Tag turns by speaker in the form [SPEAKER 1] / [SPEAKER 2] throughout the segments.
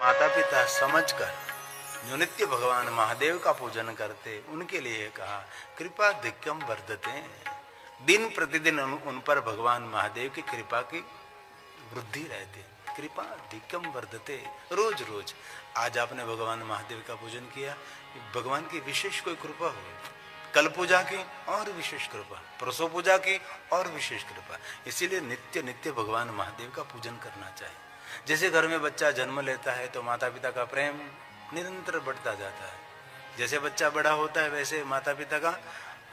[SPEAKER 1] माता पिता समझकर जो नित्य भगवान महादेव का पूजन करते, उनके लिए कहा कृपा धिक्यम वर्धते। दिन प्रतिदिन उन पर भगवान महादेव की कृपा की वृद्धि रहती, कृपा धिक्यम वर्धते। रोज रोज आज आपने भगवान महादेव का पूजन किया, भगवान की विशेष कोई कृपा हो, कल पूजा की और विशेष कृपा, परसों पूजा की और विशेष कृपा। इसीलिए नित्य नित्य भगवान महादेव का पूजन करना चाहिए। जैसे घर में बच्चा जन्म लेता है तो माता पिता का प्रेम निरंतर बढ़ता जाता है, जैसे बच्चा बड़ा होता है वैसे माता पिता का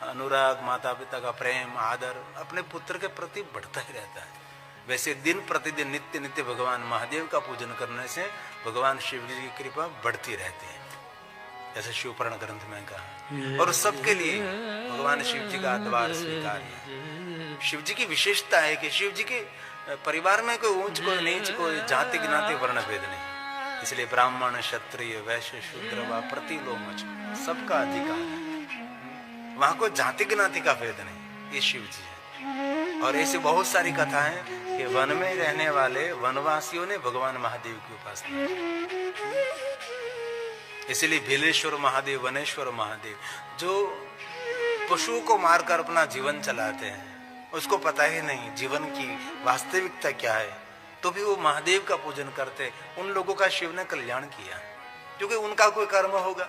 [SPEAKER 1] अनुराग, माता पिता का प्रेम आदर अपने पुत्र के प्रति बढ़ता ही रहता है। वैसे दिन प्रतिदिन नित्य नित्य भगवान महादेव का पूजन करने से भगवान शिव जी की कृपा बढ़ती रहती है, जैसे शिवपुराण ग्रंथ में कहा। और सबके लिए भगवान शिव जी का द्वार स्वीकार है। शिव जी की विशेषता है कि शिव जी के परिवार में कोई ऊंच कोई नीच, कोई जाति ज्ञाति वर्ण भेद नहीं। इसलिए ब्राह्मण क्षत्रिय वैश्य शूद्र व प्रतिलोमच सबका अधिकार है, वहां कोई जाति ज्ञाति का भेद नहीं, ये शिव जी है। और ऐसी बहुत सारी कथा है कि वन में रहने वाले वनवासियों ने भगवान महादेव की उपासना की। इसलिए भीलेश्वर महादेव, वनेश्वर महादेव, जो पशुओं को मारकर अपना जीवन चलाते हैं, उसको पता ही नहीं जीवन की वास्तविकता क्या है, तो भी वो महादेव का पूजन करते, उन लोगों का शिव ने कल्याण किया, क्योंकि उनका कोई कर्म होगा।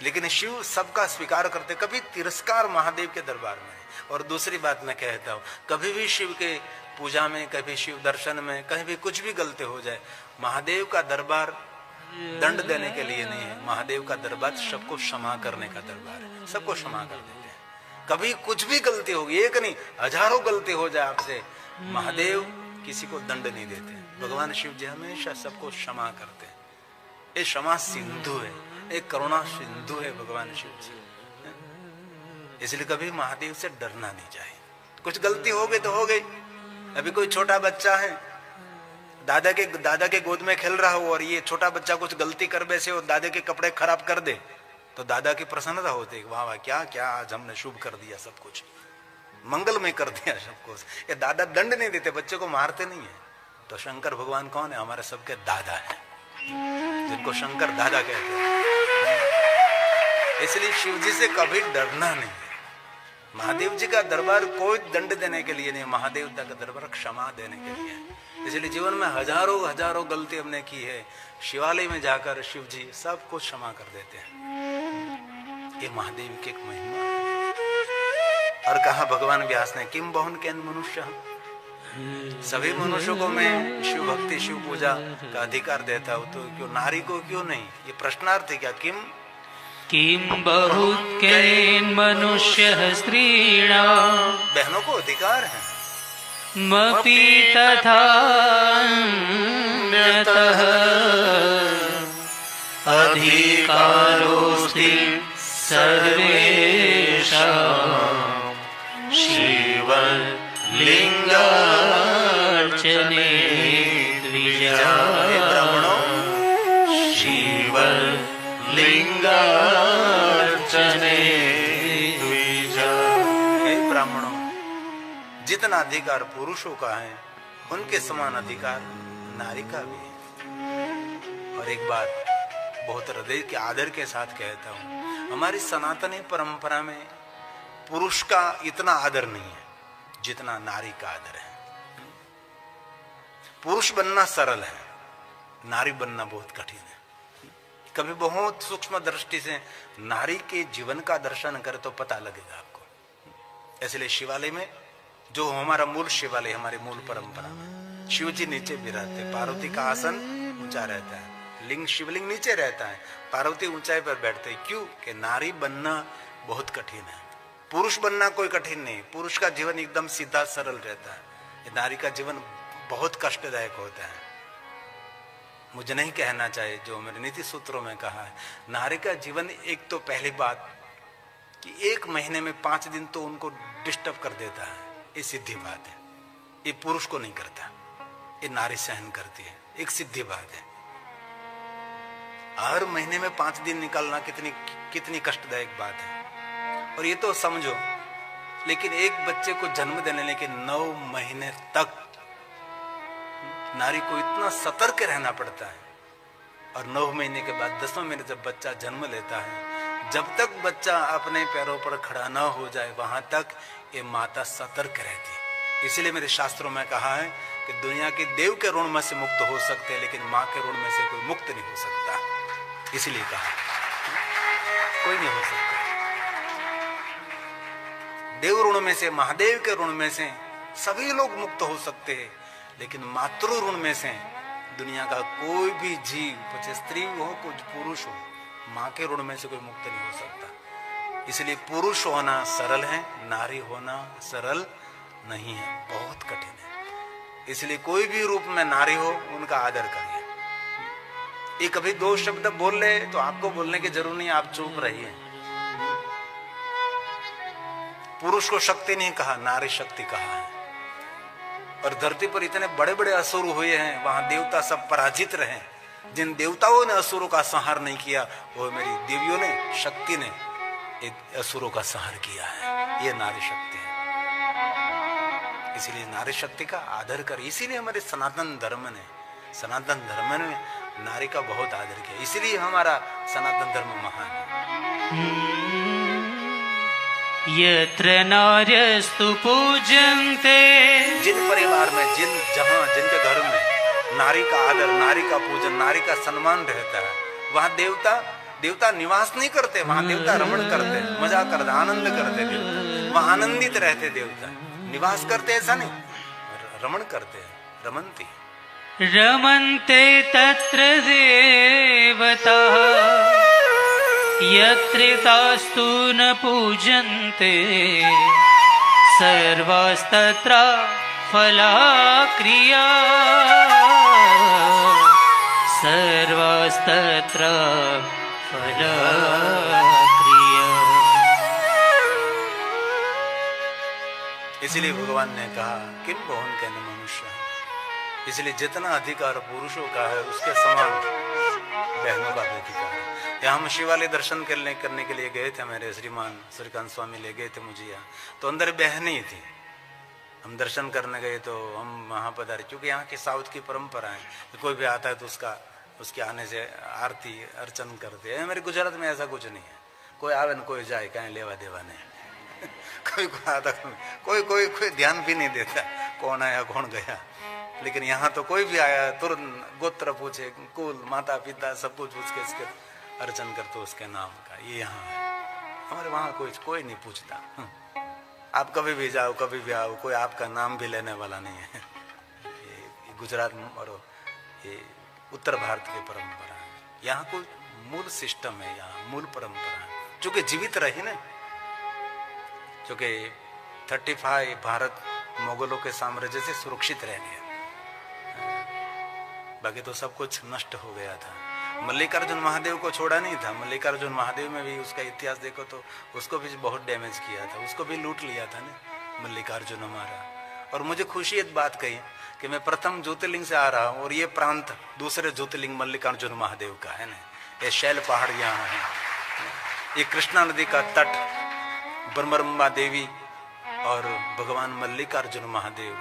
[SPEAKER 1] लेकिन शिव सबका स्वीकार करते, कभी तिरस्कार महादेव के दरबार में। और दूसरी बात मैं कहता हूं, कभी भी शिव के पूजा में, कभी शिव दर्शन में, कहीं भी कुछ भी गलती हो जाए, महादेव का दरबार दंड देने के लिए नहीं है। महादेव का दरबार सबको क्षमा करने का दरबार है, सबको क्षमा कर देते हैं। कभी कुछ भी गलती होगी, एक नहीं हजारों गलती हो जाए आपसे, महादेव किसी को दंड नहीं देते। भगवान शिव जी हमेशा सबको क्षमा करते हैं। ये क्षमा सिंधु है, एक करुणा सिंधु है भगवान शिव जी। इसलिए कभी महादेव से डरना नहीं चाहिए। कुछ गलती हो गई तो हो गई। अभी कोई छोटा बच्चा है, दादा के गोद में खेल रहा हो, और ये छोटा बच्चा कुछ गलती कर बैसे और दादा के कपड़े खराब कर दे, तो दादा की प्रसन्नता होती है, वाह वाह क्या क्या आज हमने शुभ कर दिया, सब कुछ मंगलमय कर दिया सब कुछ। ये दादा दंड नहीं देते, बच्चे को मारते नहीं है। तो शंकर भगवान कौन है? हमारे सबके दादा है, जिनको शंकर दादा कहते हैं। इसलिए शिव जी से कभी डरना नहीं है। महादेव जी का दरबार कोई दंड देने के लिए नहीं, महादेव का दरबार क्षमा देने के लिए है। इसलिए जीवन में हजारों हजारों गलती हमने की है, शिवालय में जाकर शिव जी सब कुछ क्षमा कर देते हैं। ये महादेव की एक महिमा है। और कहा भगवान व्यास ने, किम बहुन कैन मनुष्य, सभी मनुष्यों को मैं शिव भक्ति शिव पूजा का अधिकार देता हूँ, तो क्यों नारी को क्यों नहीं? ये प्रश्नार्थ है क्या? किम
[SPEAKER 2] बहुत कैन मनुष्य स्त्रीणां,
[SPEAKER 1] बहनों को अधिकार है,
[SPEAKER 2] मपि तथा अधिकारोऽस्ति सर्वेषां शिवलिङ्गार्चने द्विजा। शिवलिङ्गार्चने द्विजा।
[SPEAKER 1] ब्राह्मणों, जितना अधिकार पुरुषों का है उनके समान अधिकार नारी का भी है। और एक बात बहुत हृदय के आदर के साथ कहता हूं, हमारी सनातनी परंपरा में पुरुष का इतना आदर नहीं है जितना नारी का आदर है। पुरुष बनना सरल है, नारी बनना बहुत कठिन है। कभी बहुत सूक्ष्म दृष्टि से नारी के जीवन का दर्शन करे तो पता लगेगा आपको। इसलिए शिवालय में, जो हमारा मूल शिवालय, हमारी मूल परंपरा में शिव जी नीचे भी रहते, पार्वती का आसन ऊंचा रहता है, लिंग शिवलिंग नीचे रहता है, पार्वती ऊंचाई पर बैठते हैं। क्यों? कि नारी बनना बहुत कठिन है, पुरुष बनना कोई कठिन नहीं। पुरुष का जीवन एकदम सीधा सरल रहता है, नारी का जीवन बहुत कष्टदायक होता है। मुझे नहीं कहना चाहिए, जो मेरे नीति सूत्रों में कहा है, नारी का जीवन, एक तो पहली बात कि 1 महीने में 5 दिन तो उनको डिस्टर्ब कर देता है, ये सीधी बात है। ये पुरुष को नहीं करता, ये नारी सहन करती है, एक सीधी बात है। हर महीने में 5 दिन निकालना कितनी कष्टदायक बात है। और ये तो समझो, लेकिन एक बच्चे को जन्म देने के 9 महीने तक नारी को इतना सतर्क रहना पड़ता है। और 9 महीने के बाद 10वें महीने जब बच्चा जन्म लेता है, जब तक बच्चा अपने पैरों पर खड़ा ना हो जाए वहां तक ये माता सतर्क रहती है। इसलिए मेरे शास्त्रों में कहा है कि दुनिया के देव के ऋण में से मुक्त हो सकते हैं, लेकिन माँ के ऋण में से कोई मुक्त नहीं हो सकता। इसलिए कहा कोई नहीं हो सकता। देव ऋण में से, महादेव के ऋण में से सभी लोग मुक्त हो सकते हैं, लेकिन मातृ ऋण में से दुनिया का कोई भी जीव, चाहे स्त्री हो कुछ पुरुष हो, माँ के ऋण में से कोई मुक्त नहीं हो सकता। इसलिए पुरुष होना सरल है, नारी होना सरल नहीं है, बहुत कठिन है। इसलिए कोई भी रूप में नारी हो उनका आदर करिए। ये कभी 2 शब्द बोल ले तो आपको बोलने की जरूरत नहीं, आप चुप रहिए। पुरुष को शक्ति नहीं कहा, नारी शक्ति कहा है। और धरती पर इतने बड़े बड़े असुर हुए हैं, वहां देवता सब पराजित रहे। जिन देवताओं ने असुरों का संहार नहीं किया, वो मेरी देवियों ने, शक्ति ने असुरों का संहार किया है। ये नारी शक्ति है। इसलिए नारी शक्ति का आदर कर। इसीलिए हमारे सनातन धर्म में नारी का बहुत आदर किया। इसीलिए हमारा सनातन धर्म महान है।
[SPEAKER 2] यत्र नार्यस्तु पूज्यन्ते,
[SPEAKER 1] जिन परिवार में, जिनके घर में नारी का आदर, नारी का पूजन, नारी का सम्मान रहता है, वहां देवता निवास नहीं करते, वहां देवता रमण करते, मजा करते, आनंद करते। देवता वहां आनंदित रहते, देवता निवास करते ऐसा नहीं, रमण करते, रमन्ति
[SPEAKER 2] रमन्ते तत्र देवता यत्र तास्तु न पूजन्ते, सर्वास्तत्र फलाक्रिया, सर्वास्तत्र फलाक्रिया।
[SPEAKER 1] इसलिए भगवान ने कहा किम बहुन कहने मनुष्य है। इसलिए जितना अधिकार पुरुषों का है उसके समान बहनों का भी अधिकार है। यहाँ हम शिवालय दर्शन करने के लिए गए थे, मेरे श्रीमान श्रीकांत स्वामी ले गए थे मुझे यहाँ, तो अंदर बहन ही थी। हम दर्शन करने गए तो हम वहाँ पधारे, क्योंकि यहाँ की साउथ की परंपरा है, तो कोई भी आता है तो उसके आने से आरती अर्चन करते हैं। मेरे गुजरात में ऐसा कुछ नहीं है, कोई आवे न कोई जाए, कहीं लेवा देवा नहीं। कोई आता, कोई ध्यान भी नहीं देता कौन आया कौन गया। लेकिन यहाँ तो कोई भी आया तुरंत गोत्र पूछे, कुल, माता पिता सब कुछ पूछ के इसके अर्चन करते उसके नाम का। ये यहाँ है, हमारे वहाँ कोई नहीं पूछता। आप कभी भी जाओ, कभी भी आओ, कोई आपका नाम भी लेने वाला नहीं है। ये गुजरात और ये उत्तर भारत की परंपरा है। यहाँ कोई मूल सिस्टम है, यहाँ मूल परंपरा है, जो कि जीवित रही ना। क्योंकि 35 भारत मुगलों के साम्राज्य से सुरक्षित रह गया, बाकी तो सब कुछ नष्ट हो गया था। मल्लिकार्जुन महादेव को छोड़ा नहीं था। मल्लिकार्जुन महादेव में भी उसका इतिहास देखो तो उसको भी बहुत डैमेज किया था, उसको भी लूट लिया था ना मल्लिकार्जुन हमारा। और मुझे खुशी एक बात कही कि मैं प्रथम ज्योतिर्लिंग से आ रहा हूँ और ये प्रांत दूसरे ज्योतिर्लिंग मल्लिकार्जुन महादेव का है ना। ये शैल पहाड़ यहाँ है, ये कृष्णा नदी का तट, ब्रह्मरंबा देवी और भगवान मल्लिकार्जुन महादेव,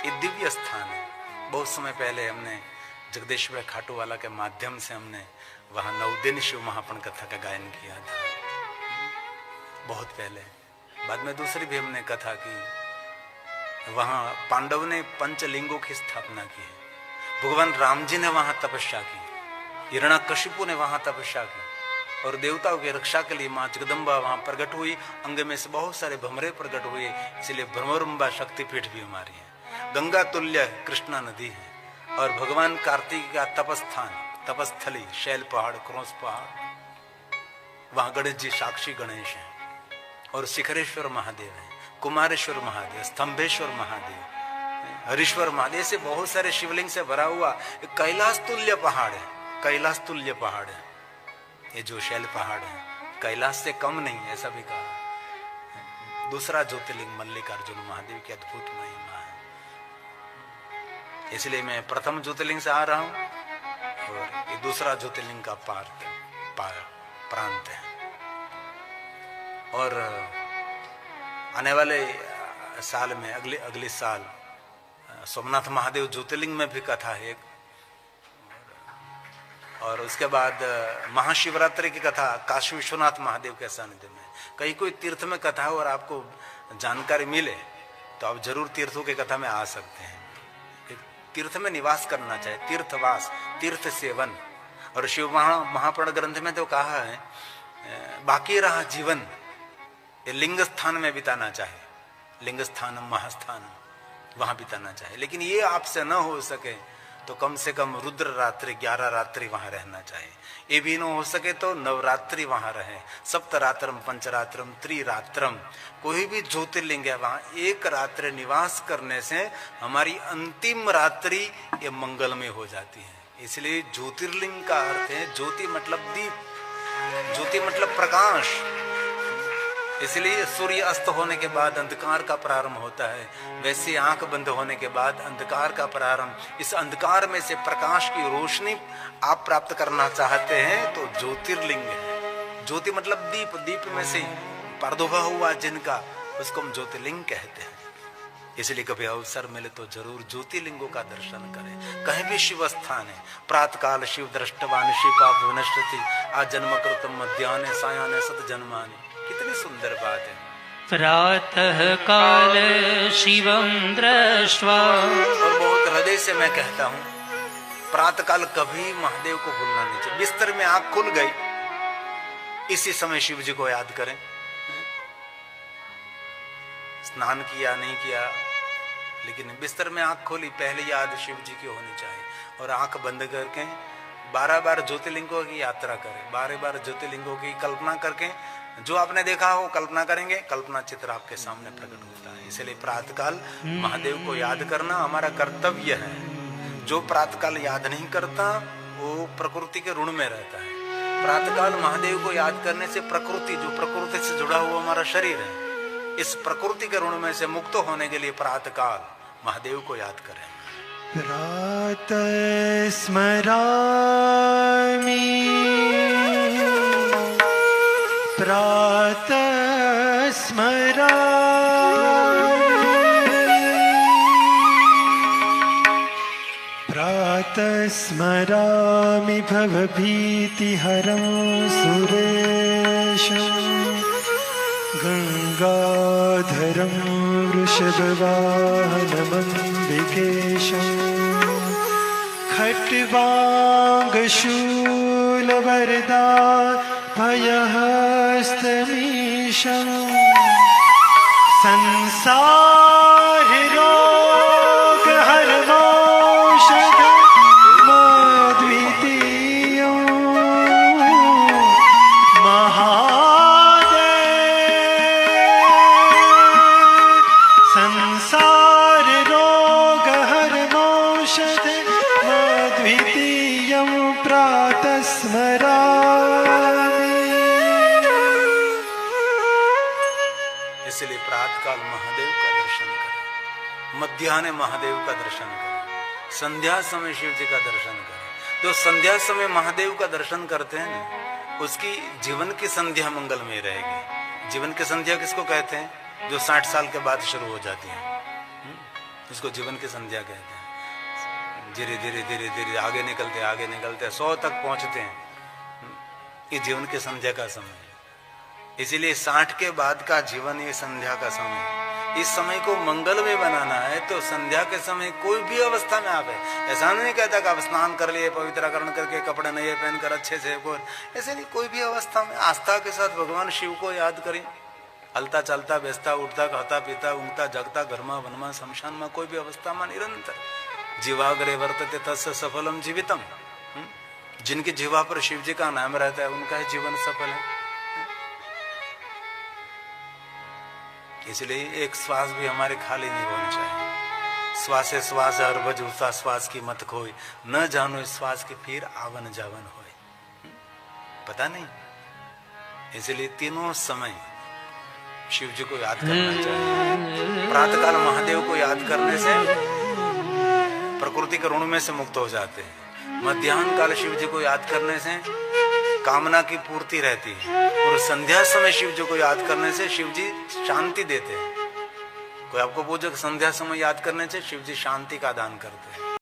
[SPEAKER 1] ये दिव्य स्थान है। बहुत समय पहले हमने जगदीश्वर खाटू वाला के माध्यम से हमने वहाँ 9 दिन शिव महापण कथा का गायन किया था, बहुत पहले। बाद में दूसरी भी हमने कथा की। वहाँ पांडव ने पंचलिंगों की स्थापना की, भगवान राम जी ने वहाँ तपस्या की, हिरण्यकशिपु ने वहाँ तपस्या की, और देवताओं की रक्षा के लिए माँ जगदम्बा वहाँ प्रकट हुई। अंग में से बहुत सारे भमरे प्रकट हुए, इसलिए भ्रमरंबा शक्तिपीठ भी हमारी है। गंगा तुल्य कृष्णा नदी है। और भगवान कार्तिक का तपस्थान, तपस्थली शैल पहाड़, क्रॉस पहाड़, वहाँ गणेश जी साक्षी गणेश हैं। और शिखरेश्वर महादेव है, कुमारेश्वर महादेव, स्तंभेश्वर महादेव, हरीश्वर महादेव, ऐसे बहुत सारे शिवलिंग से भरा हुआ कैलाश तुल्य पहाड़ है। कैलाश तुल्य पहाड़ है ये जो शैल पहाड़ है, कैलाश से कम नहीं, ऐसा भी कहा। दूसरा ज्योतिर्लिंग मल्लिकार्जुन महादेव की अद्भुत महिमा है। इसलिए मैं प्रथम ज्योतिर्लिंग से आ रहा हूं और ये दूसरा ज्योतिर्लिंग का प्रांत है। और आने वाले साल में, अगले साल सोमनाथ महादेव ज्योतिर्लिंग में भी कथा है एक, और उसके बाद महाशिवरात्रि की कथा काशी विश्वनाथ महादेव के सानिध्य में। कहीं कोई तीर्थ में कथा हो और आपको जानकारी मिले तो आप जरूर तीर्थों की कथा में आ सकते हैं। तीर्थ में निवास करना चाहिए, तीर्थवास, तीर्थ सेवन। और शिव महापुराण ग्रंथ में तो कहा है बाकी रहा जीवन ये लिंग स्थान में बिताना चाहिए, लिंग स्थानम महास्थानम, वहां बिताना चाहिए। लेकिन ये आपसे न हो सके तो कम से कम रुद्र रात्रि 11 रात्रि वहां रहना चाहिए। ये भी न हो सके तो नवरात्रि वहां रहे, सप्तरात्रम पंचरात्रम त्रिरात्रम, कोई भी ज्योतिर्लिंग है वहां एक रात्रि निवास करने से हमारी अंतिम रात्रि ये मंगलमय हो जाती है। इसलिए ज्योतिर्लिंग का अर्थ है ज्योति मतलब दीप, ज्योति मतलब प्रकाश। इसलिए सूर्य अस्त होने के बाद अंधकार का प्रारंभ होता है, वैसे आंख बंद होने के बाद अंधकार का प्रारंभ। इस अंधकार में से प्रकाश की रोशनी आप प्राप्त करना चाहते हैं तो ज्योतिर्लिंग है। ज्योति मतलब दीप, दीप में से प्रादुर्भाव हुआ जिनका, उसको हम ज्योतिर्लिंग कहते हैं। इसलिए कभी अवसर मिले तो जरूर ज्योतिर्लिंगों का दर्शन करें। कहीं भी शिव स्थान है, प्रातः काल शिव दृष्टवान शिव पाप विनश्यति आ जन्म कृतम मध्याह्ने सायाह्ने सत जन्मानि। कितनी सुंदर बात है।
[SPEAKER 2] प्रातः काल शिवं दृष्ट्वा,
[SPEAKER 1] और बहुत हृदय से मैं कहता हूँ प्रातः काल कभी महादेव को भूलना नहीं चाहिए। बिस्तर में आंख खुल गई, इसी समय शिव जी को याद करें। स्नान किया नहीं किया, लेकिन बिस्तर में आंख खोली, पहले याद शिव जी की होनी चाहिए। और आंख बंद करके 12 बार ज्योतिर्लिंगों की यात्रा करें, 12 बार ज्योतिर्लिंगों की कल्पना करके जो आपने देखा हो कल्पना करेंगे, कल्पना चित्र आपके सामने प्रकट होता है। इसलिए प्रातःकाल महादेव को याद करना हमारा कर्तव्य है। जो प्रातःकाल याद नहीं करता वो प्रकृति के ऋण में रहता है। प्रातःकाल महादेव को याद करने से प्रकृति, जो प्रकृति से जुड़ा हुआ हमारा शरीर है, इस प्रकृति के ऋण में से मुक्त होने के लिए प्रातःकाल महादेव को याद करें।
[SPEAKER 3] प्रातः स्मरामि प्रातः स्मरामि प्रातः स्मरामि भवभीतिहरं सुरेशं गंगाधरं वृषभवाहनमम्बिकेशं खट्वांगशूलवरदा भयहस्तमीशं संसाररोगहरमौषधमद्वितीयं संसाररोगहरमौषधमद्वितीयं प्रातः स्मरामि।
[SPEAKER 1] इसलिए प्रातःकाल महादेव का दर्शन करें, मध्याह्न महादेव का दर्शन करें, संध्या समय शिव जी का दर्शन करें। जो संध्या समय महादेव का दर्शन करते हैं ना, उसकी जीवन की संध्या मंगलमय रहेगी। जीवन की संध्या किसको कहते हैं? जो 60 साल के बाद शुरू हो जाती है, उसको जीवन की संध्या कहते हैं। धीरे धीरे धीरे धीरे आगे निकलते 100 तक पहुंचते हैं। ये जीवन की संध्या का समय है। इसीलिए 60 के बाद का जीवन ये संध्या का समय है। इस समय को मंगल में बनाना है तो संध्या के समय कोई भी अवस्था में आप है। ऐसा नहीं कहता कि आप स्नान कर लिए, पवित्रकरण करके कपड़े नए पहनकर अच्छे से, ऐसे नहीं, कोई भी अवस्था में आस्था के साथ भगवान शिव को याद करें। हलता चलता बेचता उठता खाता पीता ऊँगता जगता घरमा वनमा शमशान में, कोई भी अवस्था में निरंतर जीवाग्रे वर्तते तस्य सफलम जीवितम। जिनकी जीवा पर शिव जी का नाम रहता है उनका ही जीवन सफल है। इसलिए एक श्वास भी हमारे खाली नहीं होनी चाहिए। श्वासे श्वास हर भज उसा श्वास की मत खोई, न जानो इस श्वास की फिर आवन जावन होए। पता नहीं। इसलिए तीनों समय शिव जी को याद करना चाहिए। प्रातःकाल महादेव को याद करने से प्रकृति के ऋण में से मुक्त हो जाते हैं। मध्याह्न काल शिव जी को याद करने से कामना की पूर्ति रहती है। और संध्या समय शिव जी को याद करने से शिव जी शांति देते हैं। कोई आपको पूछो कि संध्या समय याद करने से शिव जी शांति का दान करते हैं।